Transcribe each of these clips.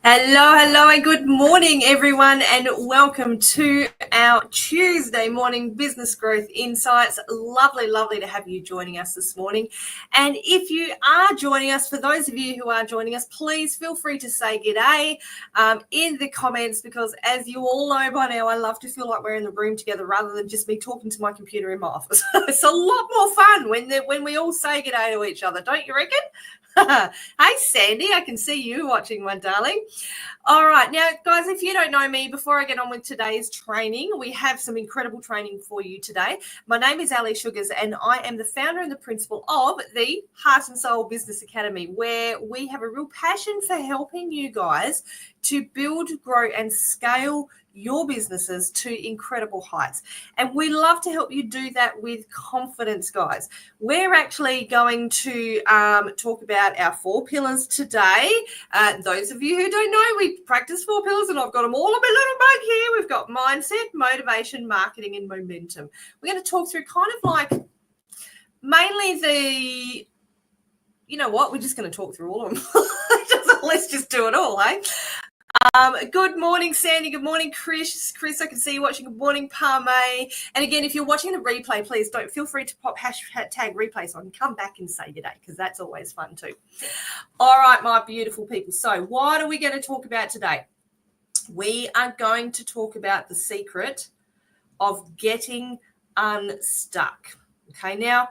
Hello, and good morning, everyone, and welcome to our Tuesday morning Business Growth Insights. Lovely to have you joining us this morning. And if you are joining us, for those of you who are joining us, please feel free to say g'day in the comments, because as you all know by now, I love to feel like we're in the room together rather than just me talking to my computer in my office. It's a lot more fun when we all say g'day to each other, don't you reckon? Hey, Sandy, I can see you watching, my darling. All right. Now, guys, if you don't know me, before I get on with today's training, we have some incredible training for you today. My name is Ali Sugars, and I am the founder and the principal of the Heart and Soul Business Academy, where we have a real passion for helping you guys to build, grow, and scale your businesses to incredible heights. And we love to help you do that with confidence, guys. We're actually going to talk about our 4 pillars today. Those of you who don't know, we practice 4 pillars, and I've got them all in my little mug here. We've got mindset, motivation, marketing, and momentum. We're going to talk through kind of like mainly you know what, we're just going to talk through all of them. Let's just do it all, eh? Good morning, Sandy. Good morning, Chris. Chris, I can see you watching. Good morning, Parme. And again, if you're watching the replay, please don't feel free to pop hashtag replay so I can come back and say g'day, because that's always fun too. All right, my beautiful people. So what are we going to talk about today? We are going to talk about the secret of getting unstuck. Okay, now,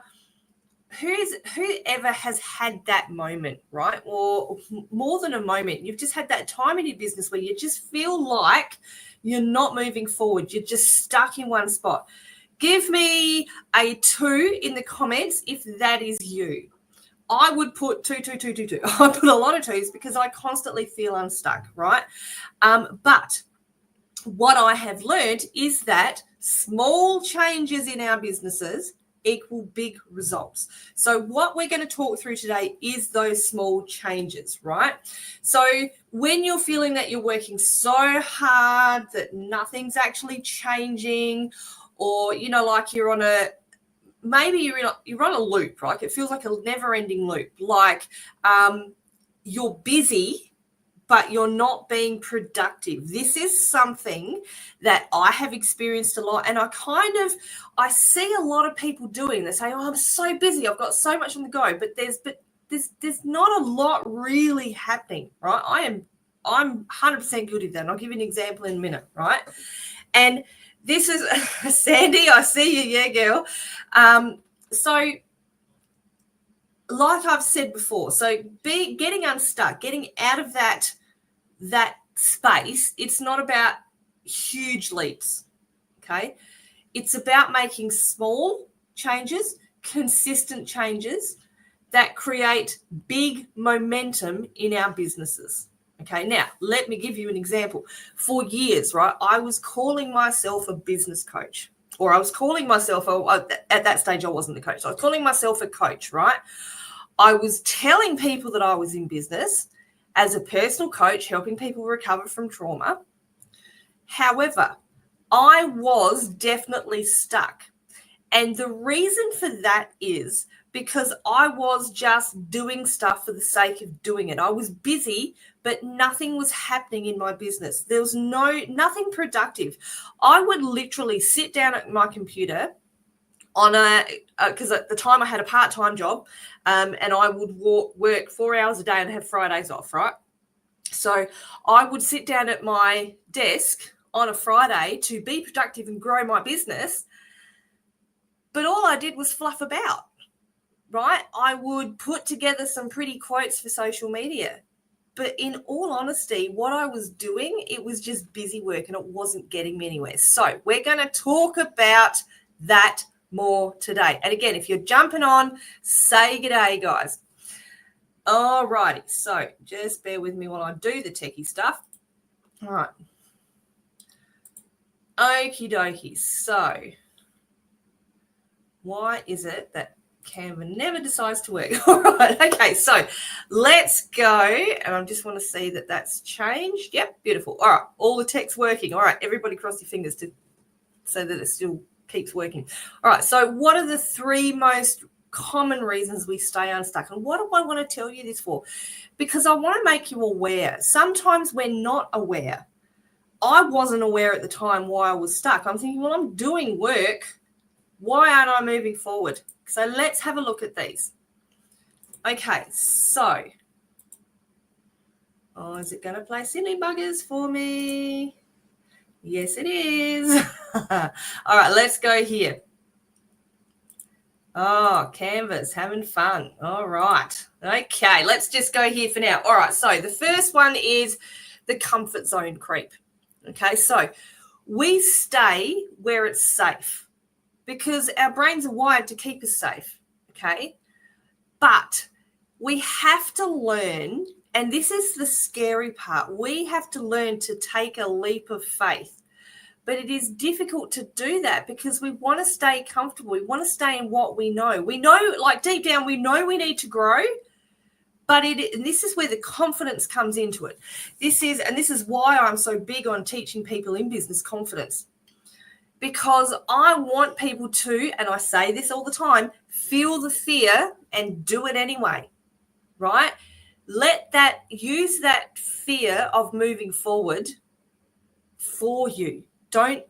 whoever has had that moment, right? Or more than a moment, you've just had that time in your business where you just feel like you're not moving forward. You're just stuck in one spot. Give me a 2 in the comments if that is you. I would put 2. I put a lot of 2s because I constantly feel unstuck, right? But what I have learned is that small changes in our businesses equal big results. So what we're going to talk through today is those small changes, right? So when you're feeling that you're working so hard that nothing's actually changing, or like you're on a loop, right? It feels like a never-ending loop. Like you're busy, but you're not being productive. This is something that I have experienced a lot, and I see a lot of people doing. They say, "Oh, I'm so busy. I've got so much on the go," but there's not a lot really happening, right? I'm 100% guilty of that. And I'll give you an example in a minute, right? And this is Sandy. I see you, yeah, girl. So, like I've said before, so getting unstuck, getting out of that space, it's not about huge leaps, okay? It's about making small changes, consistent changes that create big momentum in our businesses. Okay, now let me give you an example. For years, right, I was calling myself a business coach, or I was calling myself, at that stage I wasn't the coach, I was calling myself a coach, right? I was telling people that I was in business as a personal coach, helping people recover from trauma. However, I was definitely stuck. And the reason for that is because I was just doing stuff for the sake of doing it. I was busy, but nothing was happening in my business. There was nothing productive. I would literally sit down at my computer because at the time I had a part-time job, and I would work 4 hours a day and have Fridays off, right? So I would sit down at my desk on a Friday to be productive and grow my business, but all I did was fluff about, right? I would put together some pretty quotes for social media, but in all honesty, what I was doing, it was just busy work and it wasn't getting me anywhere. So we're going to talk about that more today. And again, if you're jumping on, say g'day, guys. All righty. So just bear with me while I do the techie stuff. All right. Okie dokie. So why is it that Canva never decides to work? All right. Okay. So let's go. And I just want to see that that's changed. Yep. Beautiful. All right. All the text working. All right. Everybody cross your fingers so that it still keeps working. All right. So what are the 3 most common reasons we stay unstuck. And what do I want to tell you this for? Because I want to make you aware. Sometimes we're not aware. I wasn't aware at the time why I was stuck. I'm thinking, well, I'm doing work. Why aren't I moving forward? So let's have a look at these. Okay, so, is it going to play silly buggers for me? Yes, it is. All right, let's go here. Oh, Canvas, having fun. All right. Okay, let's just go here for now. All right, so the first one is the comfort zone creep. Okay, so we stay where it's safe because our brains are wired to keep us safe, okay? But we have to learn, and this is the scary part, we have to learn to take a leap of faith. But it is difficult to do that because we want to stay comfortable. We want to stay in what we know. We know, like deep down, we know we need to grow, but and this is where the confidence comes into it. This is why I'm so big on teaching people in business confidence, because I want people to, and I say this all the time, feel the fear and do it anyway, right? Use that fear of moving forward for you. Don't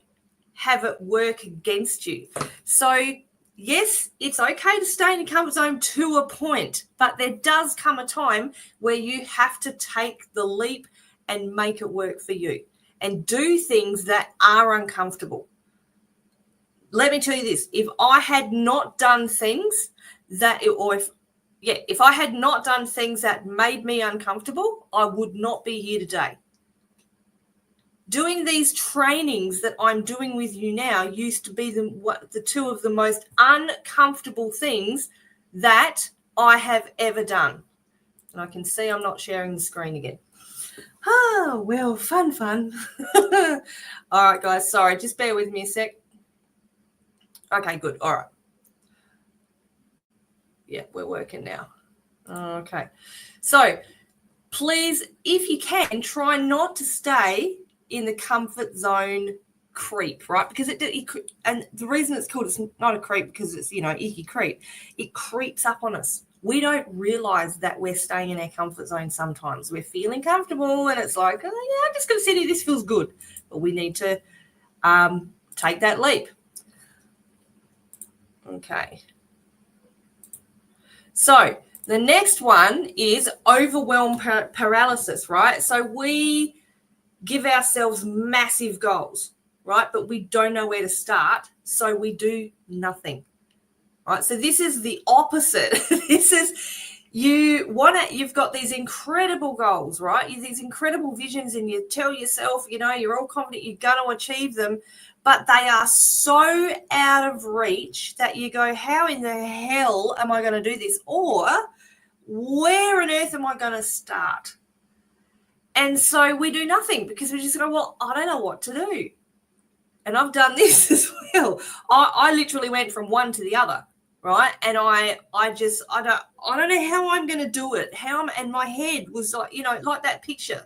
have it work against you. So, yes, it's okay to stay in your comfort zone to a point, but there does come a time where you have to take the leap and make it work for you and do things that are uncomfortable. Let me tell you this, if I had not done things if I had not done things that made me uncomfortable, I would not be here today. Doing these trainings that I'm doing with you now used to be the two of the most uncomfortable things that I have ever done. And I can see I'm not sharing the screen again. Oh, well, fun. All right, guys, sorry, just bear with me a sec. Okay, good. All right. Yeah, we're working now. Okay. So please, if you can, try not to stay in the comfort zone creep, right? Because and the reason it's called, it's not a creep because it's, icky creep. It creeps up on us. We don't realize that we're staying in our comfort zone sometimes. We're feeling comfortable and it's like, oh, yeah, I'm just going to sit here. This feels good. But we need to take that leap. Okay. So the next one is overwhelm paralysis, right? So we give ourselves massive goals, right? But we don't know where to start, so we do nothing, right? So this is the opposite. You've got these incredible goals, right? These incredible visions, and you tell yourself, you're all confident you're going to achieve them, but they are so out of reach that you go, how in the hell am I going to do this? Or where on earth am I going to start? And so we do nothing because we just go, well, I don't know what to do. And I've done this as well. I literally went from one to the other, right? And I don't know how I'm going to do it. And my head was like, like that picture.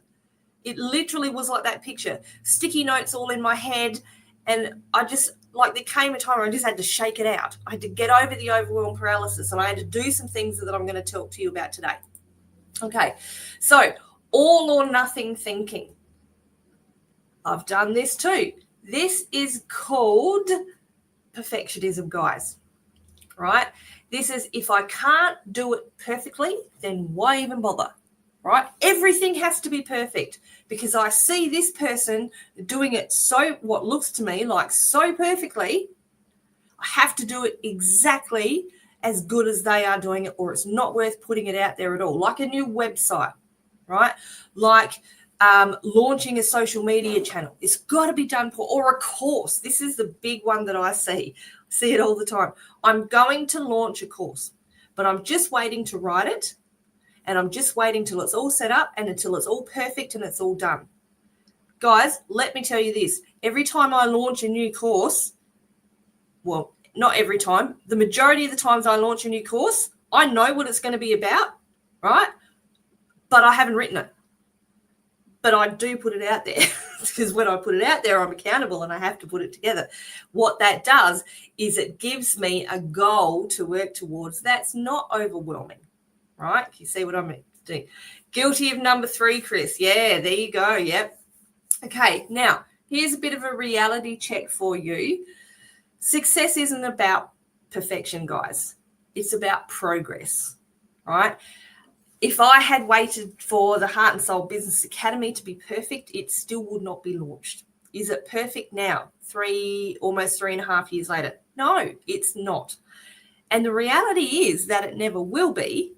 It literally was like that picture. Sticky notes all in my head. And there came a time where I just had to shake it out. I had to get over the overwhelm paralysis, and I had to do some things that I'm going to talk to you about today. Okay, so all or nothing thinking. I've done this too. This is called perfectionism, guys, right? This is, if I can't do it perfectly, then why even bother, right? Everything has to be perfect because I see this person doing it what looks to me like so perfectly. I have to do it exactly as good as they are doing it, or it's not worth putting it out there at all. Like a new website, right? Like launching a social media channel. It's got to be done or a course. This is the big one that I see it all the time. I'm going to launch a course, but I'm just waiting to write it, and I'm just waiting till it's all set up and until it's all perfect and it's all done. Guys, let me tell you this. Every time I launch a new course, well, not every time, the majority of the times I launch a new course, I know what it's going to be about, right? But I haven't written it. But I do put it out there. because when I put it out there, I'm accountable and I have to put it together. What that does is it gives me a goal to work towards that's not overwhelming, right? You see what I'm doing? Guilty of number 3, Chris. Yeah, there you go. Yep. Okay, now here's a bit of a reality check for you. Success isn't about perfection, guys. It's about progress, right? If I had waited for the Heart and Soul Business Academy to be perfect, it still would not be launched. Is it perfect now, almost 3.5 years later? No, it's not. And the reality is that it never will be,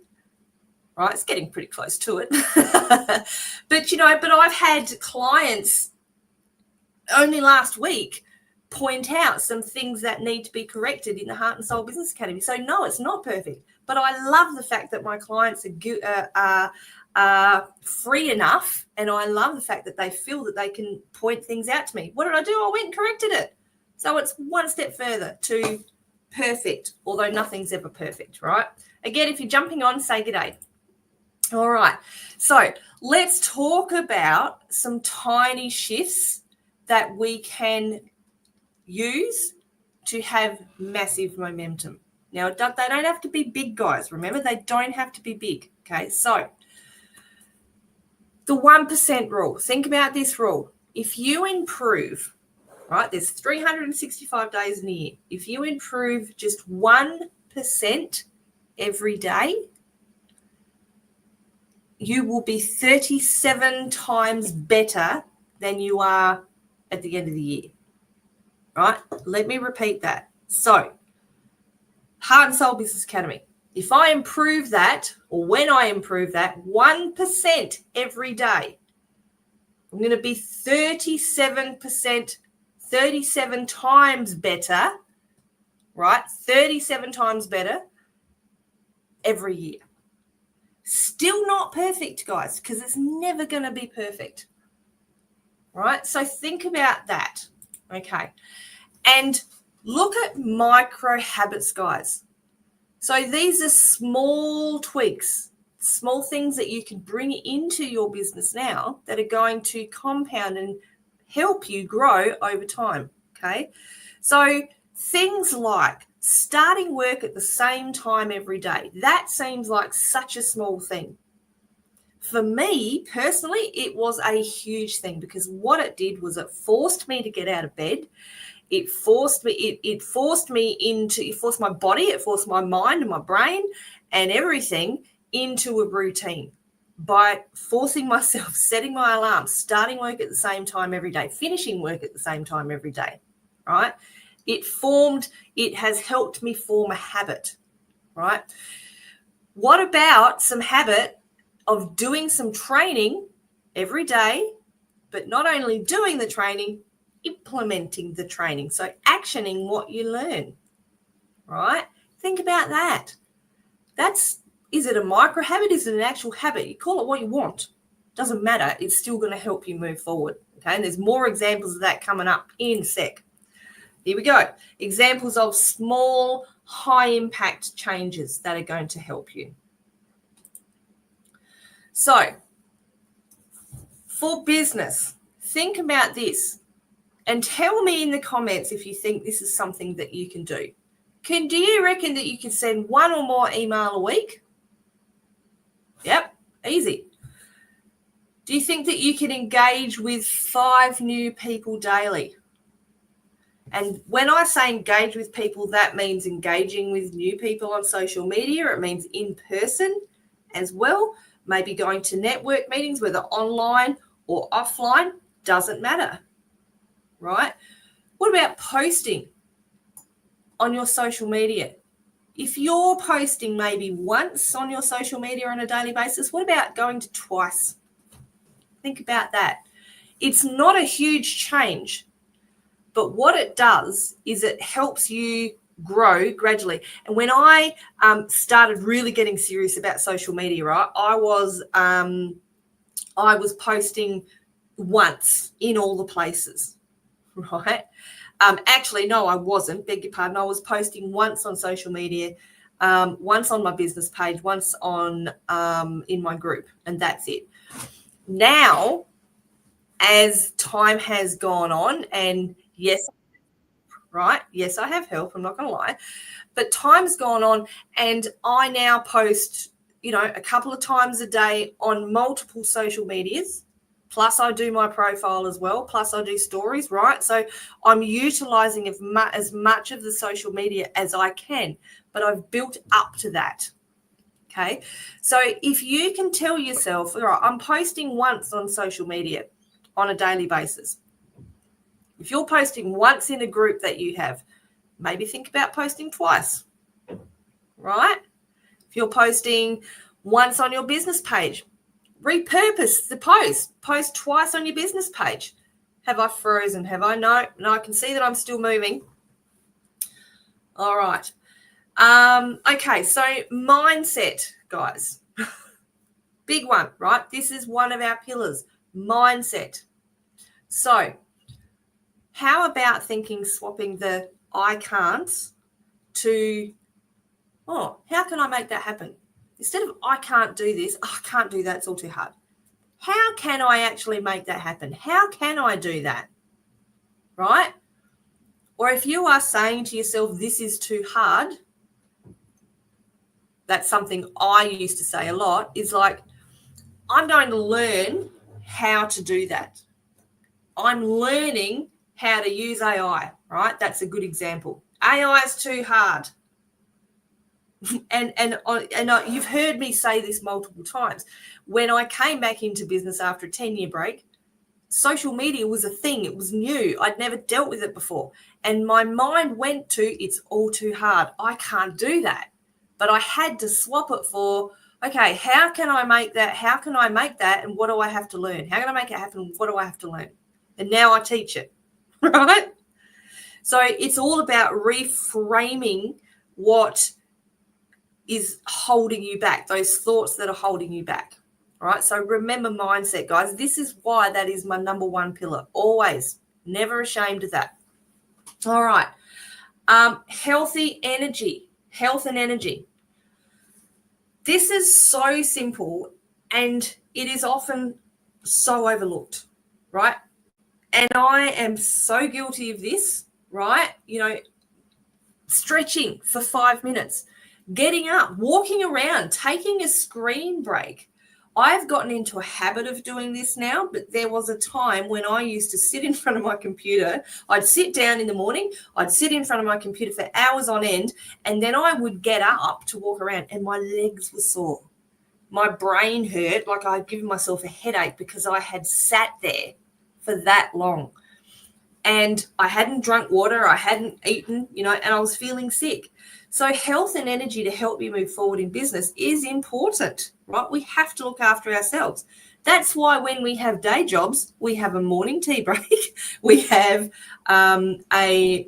right? It's getting pretty close to it. but I've had clients only last week point out some things that need to be corrected in the Heart and Soul Business Academy. So no, it's not perfect. But I love the fact that my clients are free enough, and I love the fact that they feel that they can point things out to me. What did I do? I went and corrected it. So it's one step further to perfect, although nothing's ever perfect, right? Again, if you're jumping on, say good day. All right. So let's talk about some tiny shifts that we can use to have massive momentum. Now, they don't have to be big, guys. Remember, they don't have to be big. Okay, so the 1% rule. Think about this rule. If you improve, right, there's 365 days in a year. If you improve just 1% every day, you will be 37 times better than you are at the end of the year, right? Let me repeat that. So, Heart and Soul Business Academy. If I improve that, or when I improve that 1% every day, I'm going to be 37%, 37 times better, right? 37 times better every year. Still not perfect, guys, because it's never going to be perfect, right? So think about that, okay? And look at micro habits, guys. So these are small tweaks, small things that you can bring into your business now that are going to compound and help you grow over time, okay? So things like starting work at the same time every day. That seems like such a small thing. For me, personally, it was a huge thing because what it did was it forced me to get out of bed. It forced my body, it forced my mind and my brain and everything into a routine by forcing myself, setting my alarm, starting work at the same time every day, finishing work at the same time every day, right? It has helped me form a habit, right? What about some habit of doing some training every day, but not only doing the training, implementing the training. So actioning what you learn, right? Think about that. Is it a micro habit? Is it an actual habit? You call it what you want. Doesn't matter. It's still going to help you move forward. Okay. And there's more examples of that coming up in a sec. Here we go. Examples of small, high impact changes that are going to help you. So for business, think about this. And tell me in the comments if you think this is something that you can do. Do you reckon that you can send one or more email a week? Yep, easy. Do you think that you can engage with 5 new people daily? And when I say engage with people, that means engaging with new people on social media. It means in person as well. Maybe going to network meetings, whether online or offline, doesn't matter. Right? What about posting on your social media? If you're posting maybe once on your social media on a daily basis, what about going to twice? Think about that. It's not a huge change, but what it does is it helps you grow gradually. And when I started really getting serious about social media, right, I was posting once in all the places. Right? Actually, no, I wasn't. Beg your pardon. I was posting once on social media, once on my business page, once on in my group, and that's it. Now, as time has gone on, and yes, right, yes, I have help, I'm not going to lie, but time's gone on, and I now post, a couple of times a day on multiple social medias. Plus, I do my profile as well. Plus, I do stories, right? So I'm utilizing as much of the social media as I can, but I've built up to that. Okay. So if you can tell yourself, all right, I'm posting once on social media on a daily basis. If you're posting once in a group that you have, maybe think about posting twice, right? If you're posting once on your business page, repurpose the post twice on your business page. Have I frozen? Have I? No, I can see that I'm still moving. All right. Okay, so mindset, guys. Big one, right? This is one of our pillars, mindset. So how about swapping the I can't to, how can I make that happen? Instead of I can't do this, I can't do that, it's all too hard. How can I actually make that happen? How can I do that? Right? Or if you are saying to yourself, this is too hard, that's something I used to say a lot, is like, I'm going to learn how to do that. I'm learning how to use AI, right? That's a good example. AI is too hard. And you've heard me say this multiple times. When I came back into business after a 10-year break, social media was a thing. It was new. I'd never dealt with it before. And my mind went to, it's all too hard. I can't do that. But I had to swap it for, okay, how can I make that? How can I make that? And what do I have to learn? How can I make it happen? What do I have to learn? And now I teach it, right? So it's all about reframing what is holding you back, those thoughts that are holding you back. All right. So remember mindset, guys. This is why that is my number one pillar. Always, never ashamed of that. All right. Healthy energy, health and energy. This is so simple and it is often so overlooked, right? And I am so guilty of this, right? Stretching for 5 minutes, getting up, walking around, taking a screen break. I've gotten into a habit of doing this now, but there was a time when I used to sit in front of my computer. I'd sit down in the morning, I'd sit in front of my computer for hours on end, and then I would get up to walk around and my legs were sore. My brain hurt, like I'd given myself a headache because I had sat there for that long. And I hadn't drunk water, I hadn't eaten, and I was feeling sick. So health and energy to help you move forward in business is important, right? We have to look after ourselves. That's why when we have day jobs, we have a morning tea break, we have a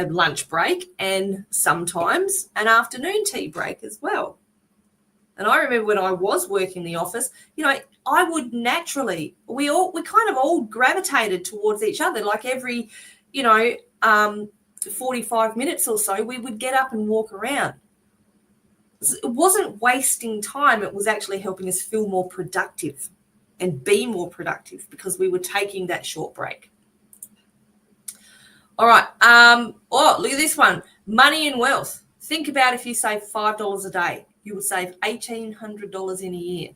lunch break, and sometimes an afternoon tea break as well. And I remember when I was working in the office, I would naturally, we kind of all gravitated towards each other. Like every, 45 minutes or so, we would get up and walk around. It wasn't wasting time. It was actually helping us feel more productive and be more productive because we were taking that short break. All right. Look at this one. Money and wealth. Think about if you save $5 a day, you would save $1,800 in a year.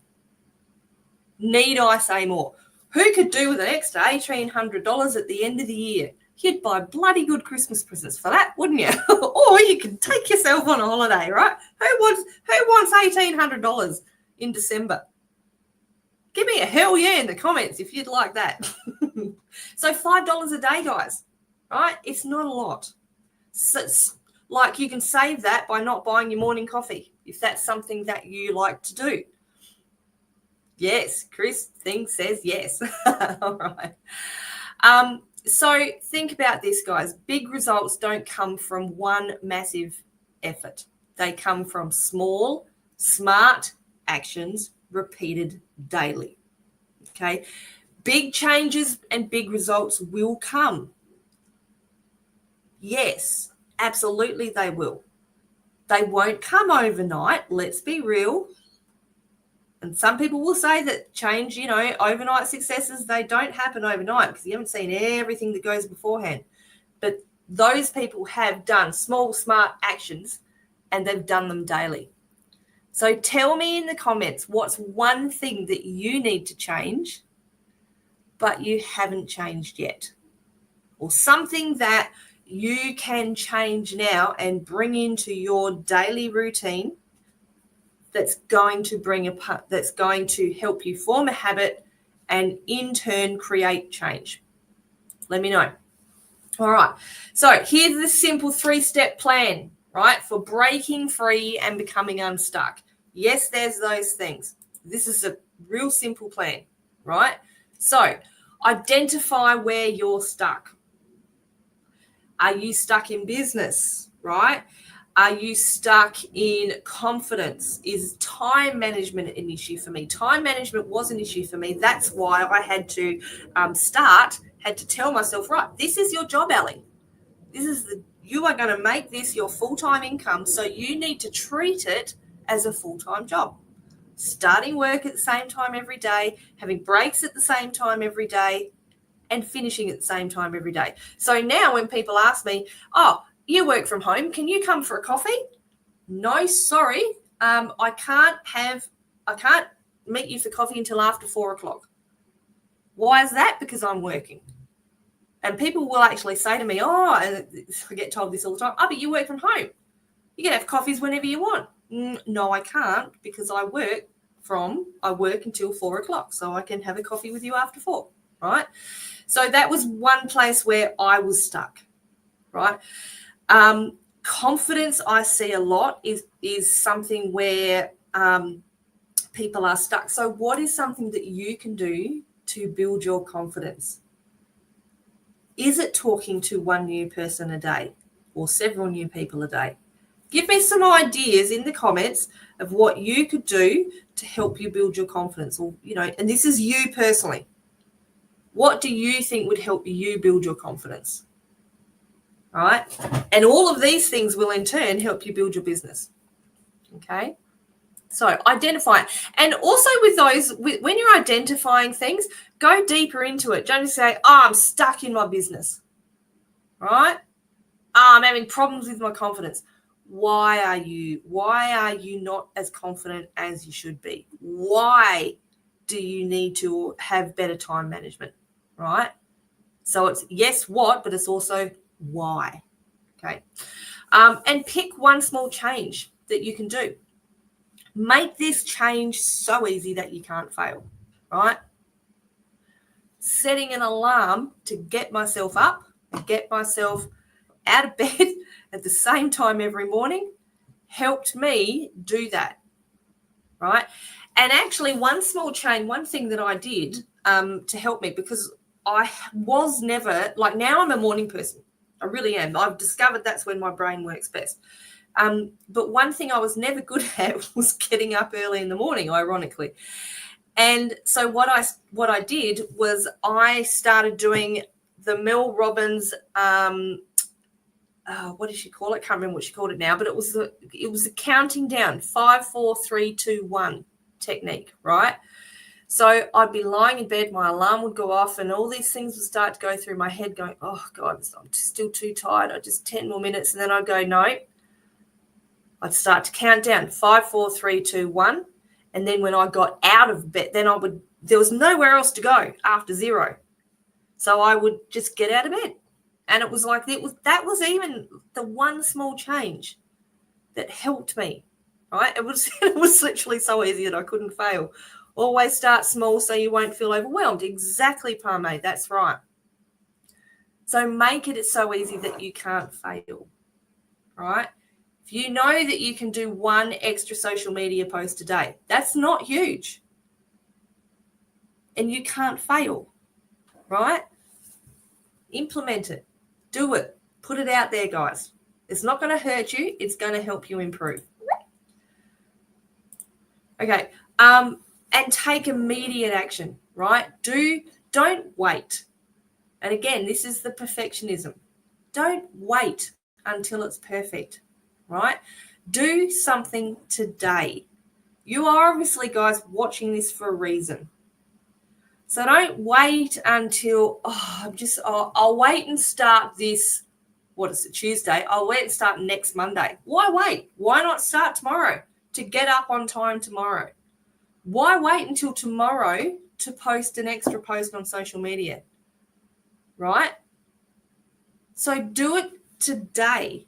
Need I say more? Who could do with an extra $1,800 at the end of the year? You'd buy bloody good Christmas presents for that, wouldn't you? Or you could take yourself on a holiday, right? Who wants $1,800 in December? Give me a hell yeah in the comments if you'd like that. So $5 a day, guys, right? It's not a lot. So it's like you can save that by not buying your morning coffee if that's something that you like to do. Yes, Chris says yes. All right. So think about this, guys. Big results don't come from one massive effort. They come from small, smart actions repeated daily. Okay. Big changes and big results will come. Yes, absolutely they will. They won't come overnight. Let's be real. And some people will say that change, overnight successes, they don't happen overnight because you haven't seen everything that goes beforehand. But those people have done small, smart actions and they've done them daily. So tell me in the comments, what's one thing that you need to change, but you haven't changed yet? Or something that you can change now and bring into your daily routine that's going to help you form a habit and in turn create change. Let me know. All right. So here's the simple 3-step plan, right, for breaking free and becoming unstuck. Yes, there's those things. This is a real simple plan, right? So identify where you're stuck. Are you stuck in business, right? Are you stuck in confidence? Is time management an issue for me? Time management was an issue for me. That's why I had to tell myself, right, this is your job, Ellie. You are going to make this your full-time income, so you need to treat it as a full-time job. Starting work at the same time every day, having breaks at the same time every day, and finishing at the same time every day. So now when people ask me, oh, you work from home, can you come for a coffee? No, sorry. I can't meet you for coffee until after 4:00. Why is that? Because I'm working. And people will actually say to me, oh, and I get told this all the time, oh, but you work from home. You can have coffees whenever you want. No, I can't, because I work until 4:00. So I can have a coffee with you after 4, right? So that was one place where I was stuck, right? Confidence, I see a lot, is something where people are stuck. So what is something that you can do to build your confidence? Is it talking to one new person a day or several new people a day? Give me some ideas in the comments of what you could do to help you build your confidence, or, and this is you personally. What do you think would help you build your confidence? All right. And all of these things will in turn help you build your business. Okay. So identify it. And also with those, when you're identifying things, go deeper into it. Don't just say, oh, I'm stuck in my business. Right? Oh, I'm having problems with my confidence. Why are you not as confident as you should be? Why do you need to have better time management? Right? So it's yes, what, but it's also why. Okay. And pick one small change that you can do. Make this change so easy that you can't fail, right? Setting an alarm to get myself up, get myself out of bed at the same time every morning helped me do that, right? And actually one small change, one thing that I did to help me, because I was never, like, now I'm a morning person. I really am. I've discovered that's when my brain works best. But one thing I was never good at was getting up early in the morning, ironically. And so what I did was I started doing the Mel Robbins, what did she call it? Can't remember what she called it now, but it was a counting down, 5, 4, 3, 2, 1 technique, right? So I'd be lying in bed, my alarm would go off, and all these things would start to go through my head going, oh, God, I'm still too tired. I just 10 more minutes. And then I'd go, no. I'd start to count down, 5, 4, 3, 2, 1. And then when I got out of bed, there was nowhere else to go after 0. So I would just get out of bed. And it was like, that was even the one small change that helped me, right? It was literally so easy that I couldn't fail. Always start small so you won't feel overwhelmed. Exactly, Parme. That's right. So make it so easy that you can't fail, right? If you know that you can do one extra social media post a day, that's not huge. And you can't fail, right? Implement it. Do it. Put it out there, guys. It's not going to hurt you. It's going to help you improve. Okay. And take immediate action, right? Don't wait. And again, this is the perfectionism. Don't wait until it's perfect, right? Do something today. You are obviously, guys, watching this for a reason. So don't wait until, I'll wait and start this, what is it, Tuesday? I'll wait and start next Monday. Why wait? Why not start tomorrow to get up on time tomorrow? Why wait until tomorrow to post an extra post on social media? Right? So do it today.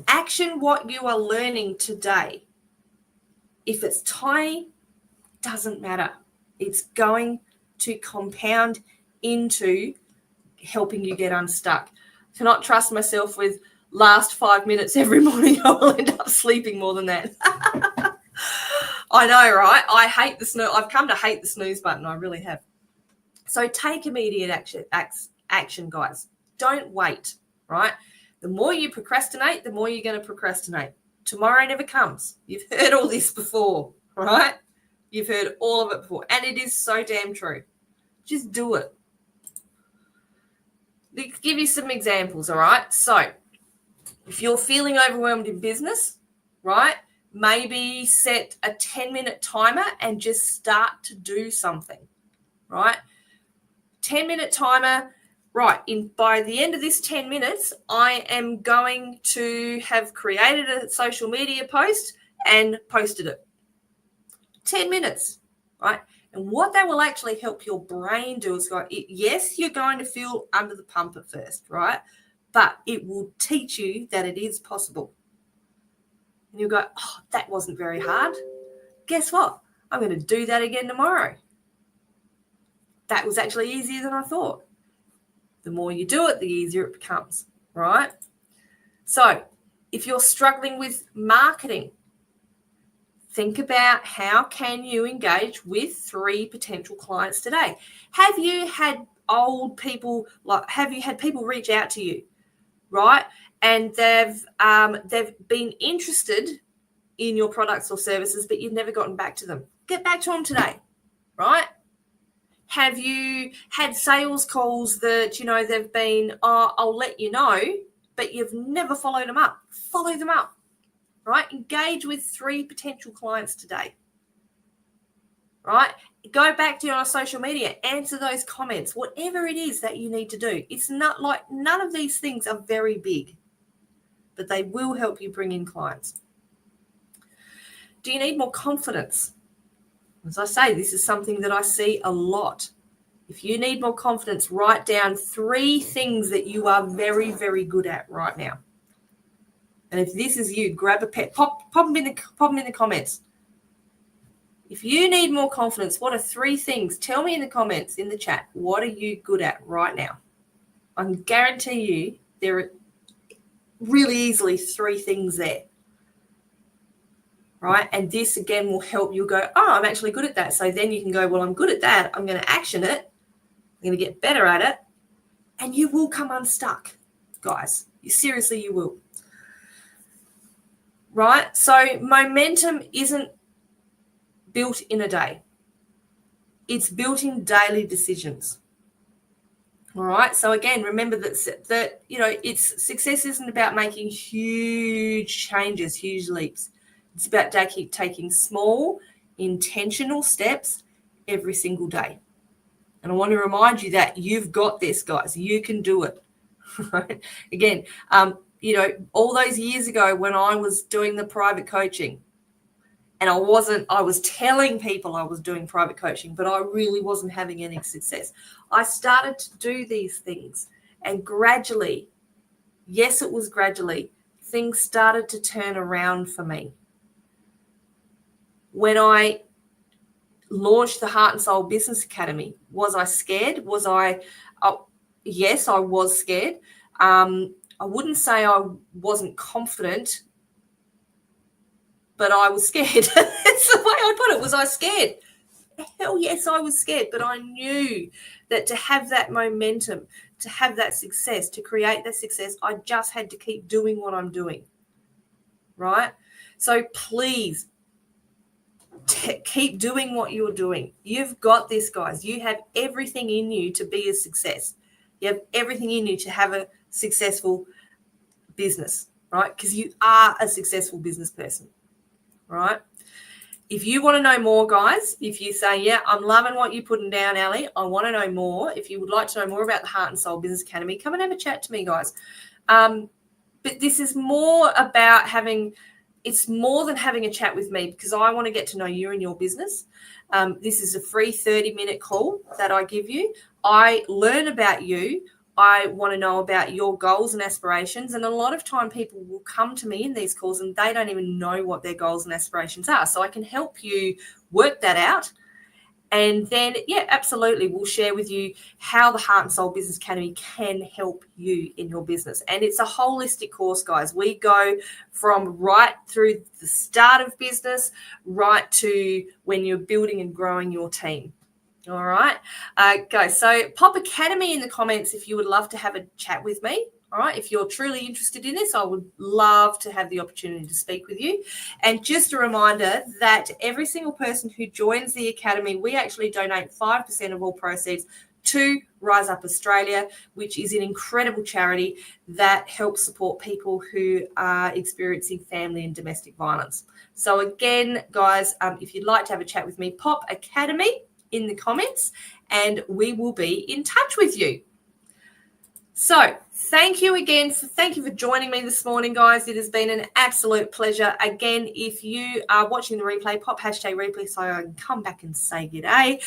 Action what you are learning today. If it's tiny, doesn't matter. It's going to compound into helping you get unstuck. Cannot trust myself with last 5 minutes every morning. I will end up sleeping more than that. I know, right? I hate the snooze. I've come to hate the snooze button. I really have. So take immediate action, guys. Don't wait, right? The more you procrastinate, the more you're going to procrastinate. Tomorrow never comes. You've heard all this before, right? You've heard all of it before. And it is so damn true. Just do it. Let's give you some examples, all right? So if you're feeling overwhelmed in business, right, maybe set a 10-minute timer and just start to do something, right? 10-minute timer, right, by the end of this 10 minutes, I am going to have created a social media post and posted it. 10 minutes, right? And what that will actually help your brain do is go, yes, you're going to feel under the pump at first, right? But it will teach you that it is possible. And you'll go, oh, that wasn't very hard. Guess what? I'm going to do that again tomorrow. That was actually easier than I thought. The more you do it, the easier it becomes, right? So if you're struggling with marketing, think about how can you engage with 3 potential clients today. Have you had have you had people reach out to you, right? And they've been interested in your products or services, but you've never gotten back to them. Get back to them today, right? Have you had sales calls that, they've been, I'll let you know, but you've never followed them up? Follow them up, right? Engage with 3 potential clients today, right? Go back to your social media, answer those comments, whatever it is that you need to do. It's not like none of these things are very big, but they will help you bring in clients. Do you need more confidence? As I say, this is something that I see a lot. If you need more confidence, write down 3 things that you are very, very good at right now. And if this is you, grab a pen, pop them in the comments. If you need more confidence, what are 3 things? Tell me in the comments, in the chat, what are you good at right now? I can guarantee you there are really easily 3 things there. Right? And this, again, will help you go, oh, I'm actually good at that. So then you can go, well, I'm good at that. I'm going to action it. I'm going to get better at it. And you will come unstuck, guys. Seriously, you will. Right? So momentum isn't built in a day. It's built in daily decisions. All right? So again, remember that success isn't about making huge changes, huge leaps. It's about taking small, intentional steps every single day. And I want to remind you that you've got this, guys. You can do it. Right? Again, all those years ago when I was doing the private coaching, and I was telling people I was doing private coaching, but I really wasn't having any success. I started to do these things, and gradually, yes, it was gradually, things started to turn around for me. When I launched the Heart and Soul Business Academy, was I scared? Yes, I was scared. I wouldn't say I wasn't confident, but I was scared. That's the way I put it. Was I scared? Hell yes, I was scared, but I knew that to have that momentum, to have that success, to create that success, I just had to keep doing what I'm doing, right? So please, keep doing what you're doing. You've got this, guys. You have everything in you to be a success. You have everything in you to have a successful business, right? Because you are a successful business person, right? If you want to know more, guys, if you say, yeah, I'm loving what you're putting down, Ali, I want to know more. If you would like to know more about the Heart and Soul Business Academy, come and have a chat to me, guys. But this is more about it's more than having a chat with me, because I want to get to know you and your business. This is a free 30-minute call that I give you. I learn about you. I want to know about your goals and aspirations. And a lot of time people will come to me in these calls and they don't even know what their goals and aspirations are. So I can help you work that out. And then, yeah, absolutely, we'll share with you how the Heart and Soul Business Academy can help you in your business. And it's a holistic course, guys. We go from right through the start of business right to when you're building and growing your team. All right, guys. So pop Academy in the comments if you would love to have a chat with me. All right, if you're truly interested in this, I would love to have the opportunity to speak with you. And just a reminder that every single person who joins the Academy, we actually donate 5% of all proceeds to Rise Up Australia, which is an incredible charity that helps support people who are experiencing family and domestic violence. So again, guys, if you'd like to have a chat with me, pop Academy in the comments and we will be in touch with you. So thank you again. Thank you for joining me this morning, guys. It has been an absolute pleasure. Again, if you are watching the replay, pop hashtag replay so I can come back and say g'day.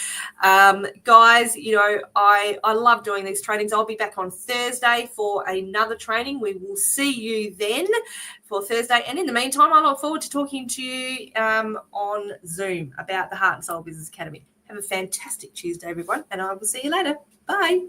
Guys, you know, I love doing these trainings. I'll be back on Thursday for another training. We will see you then for Thursday. And in the meantime, I look forward to talking to you on Zoom about the Heart and Soul Business Academy. Have a fantastic Tuesday, everyone, and I will see you later. Bye.